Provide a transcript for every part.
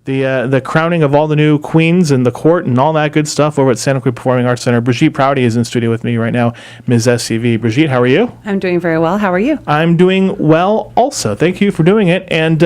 the crowning of all the new queens and the court and all that good stuff over at Santa Clarita Performing Arts Center. Bridgitte Prouty is in studio with me right now, Ms.SCV. Bridgitte, how are you? I'm doing very well. How are you? I'm doing well also. Thank you for doing it. And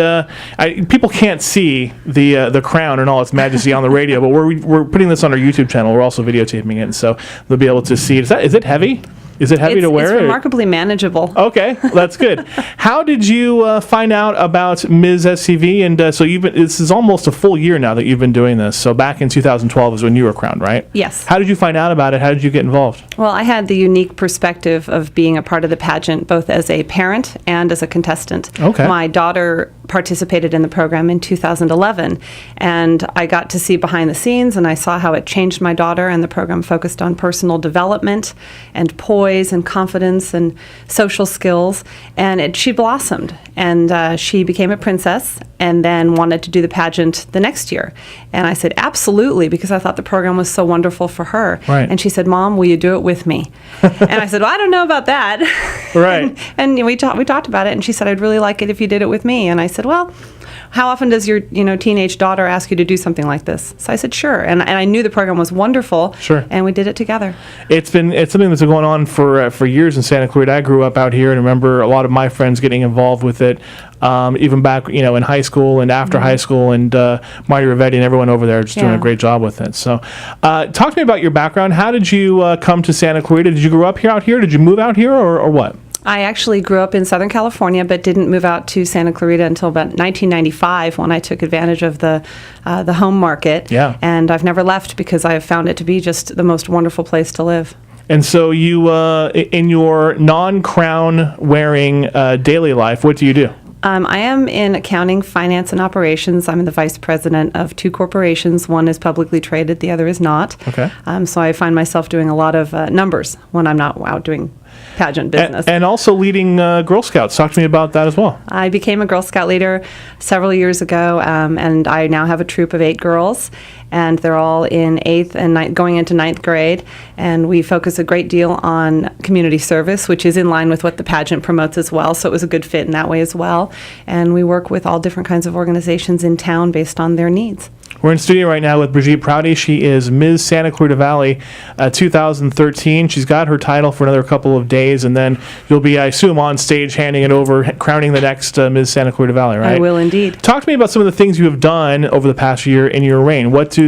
people can't see the crown and all its majesty on the radio, but we're putting this on our YouTube channel. We're also videotaping it, so they'll be able to see it. Is it heavy? Is it heavy to wear? It's remarkably manageable. Okay, that's good. How did you find out about Ms.SCV? And so this is almost a full year now that you've been doing this. So back in 2012 is when you were crowned, right? Yes. How did you find out about it? How did you get involved? Well, I had the unique perspective of being a part of the pageant, both as a parent and as a contestant. Okay. My daughter participated in the program in 2011, and I got to see behind the scenes, and I saw how it changed my daughter, and the program focused on personal development and poise and confidence and social skills, and she blossomed, and she became a princess and then wanted to do the pageant the next year. And I said, absolutely, because I thought the program was so wonderful for her. Right. And she said, Mom, will you do it with me? And I said, well, I don't know about that. Right. and we talked about it, and she said, I'd really like it if you did it with me. And I said, well, how often does your teenage daughter ask you to do something like this? So I said, sure. And I knew the program was wonderful. Sure. And we did it together. It's something that's been going on for years in Santa Clarita. I grew up out here and remember a lot of my friends getting involved with it, even back in high school and after high school, and Marty Rivetti and everyone over there just doing a great job with it. So talk to me about your background. How did you come to Santa Clarita? Did you grow up out here? Did you move out here or what? I actually grew up in Southern California, but didn't move out to Santa Clarita until about 1995, when I took advantage of the home market. Yeah. And I've never left because I have found it to be just the most wonderful place to live. And so you, in your non-crown wearing daily life, what do you do? I am in accounting, finance, and operations. I'm the vice president of two corporations. One is publicly traded, the other is not. Okay. So I find myself doing a lot of numbers when I'm not out doing pageant business. And also leading Girl Scouts. Talk to me about that as well. I became a Girl Scout leader several years ago, and I now have a troop of 8 girls, and they're all in 8th and going into 9th grade, and we focus a great deal on community service, which is in line with what the pageant promotes as well, so it was a good fit in that way as well. And we work with all different kinds of organizations in town based on their needs. We're in studio right now with Bridgitte Prouty. She is Ms. Santa Clarita Valley 2013. She's got her title for another couple of days, and then you'll be, I assume, on stage handing it over, crowning the next Ms. Santa Clarita Valley, right? I will indeed. Talk to me about some of the things you have done over the past year in your reign. What do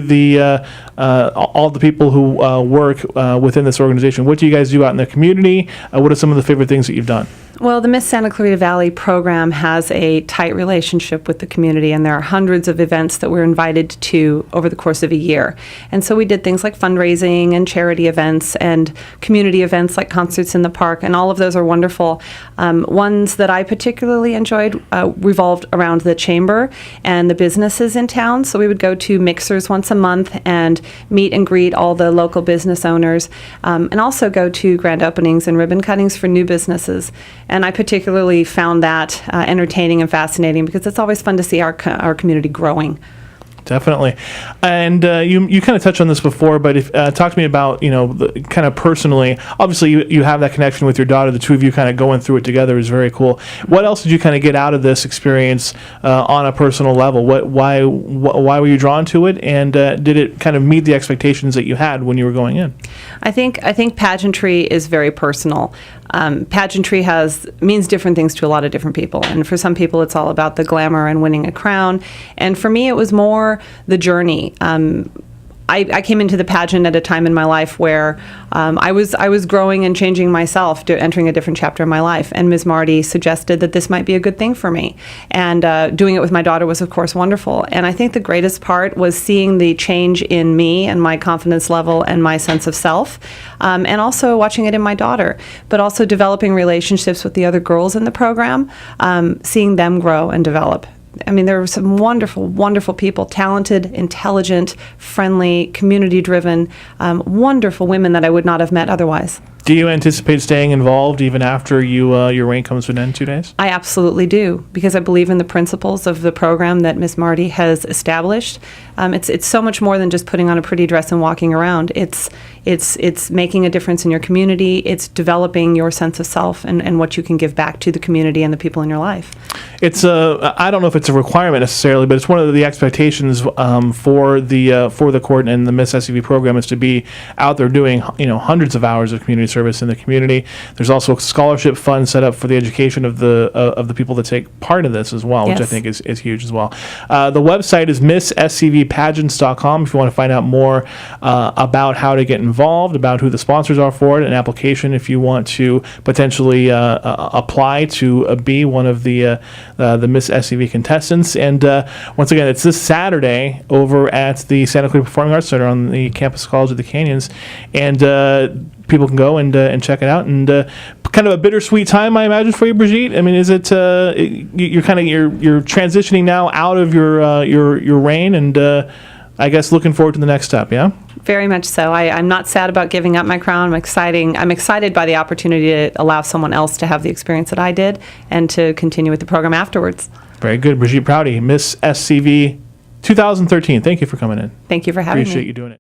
all the people who work within this organization, what do you guys do out in the community? What are some of the favorite things that you've done? Well, the Miss Santa Clarita Valley program has a tight relationship with the community, and there are hundreds of events that we're invited to over the course of a year. And so we did things like fundraising and charity events and community events like concerts in the park, and all of those are wonderful. Ones that I particularly enjoyed revolved around the chamber and the businesses in town. So we would go to mixers once a month and meet and greet all the local business owners, and also go to grand openings and ribbon cuttings for new businesses. And I particularly found that entertaining and fascinating because it's always fun to see our community growing. Definitely. And you kind of touched on this before, but talk to me about, kind of personally, obviously you have that connection with your daughter, the two of you kind of going through it together is very cool. What else did you kind of get out of this experience on a personal level? Why were you drawn to it, and did it kind of meet the expectations that you had when you were going in? I think pageantry is very personal. Pageantry means different things to a lot of different people, and for some people it's all about the glamour and winning a crown, and for me it was more the journey. I came into the pageant at a time in my life where I was growing and changing myself, entering a different chapter in my life, and Ms. Marty suggested that this might be a good thing for me, and doing it with my daughter was of course wonderful. And I think the greatest part was seeing the change in me and my confidence level and my sense of self, and also watching it in my daughter, but also developing relationships with the other girls in the program, seeing them grow and develop. I mean, there were some wonderful, wonderful people, talented, intelligent, friendly, community-driven, wonderful women that I would not have met otherwise. Do you anticipate staying involved even after your reign comes to an end in 2 days? I absolutely do, because I believe in the principles of the program that Ms. Marty has established. It's so much more than just putting on a pretty dress and walking around. It's making a difference in your community. It's developing your sense of self and what you can give back to the community and the people in your life. I don't know if it's a requirement necessarily, but it's one of the expectations for the court and the Ms.SCV program is to be out there doing hundreds of hours of community service in the community. There's also a scholarship fund set up for the education of the people that take part in this as well, which I Yes. think is huge as well. The website is Ms.SCVpageants.com if you want to find out more about how to get involved, about who the sponsors are for it, an application if you want to potentially apply to be one of the Ms.SCV contestants. And once again, it's this Saturday over at the Santa Clarita Performing Arts Center on the campus College of the Canyons, and people can go and check it out. And kind of a bittersweet time, I imagine, for you, Bridgitte. I mean, is it you're transitioning now out of your reign, and I guess looking forward to the next step, yeah? Very much so. I'm not sad about giving up my crown. I'm excited by the opportunity to allow someone else to have the experience that I did and to continue with the program afterwards. Very good. Bridgitte Prouty, Ms.SCV 2013. Thank you for coming in. Thank you for having me. Appreciate you doing it.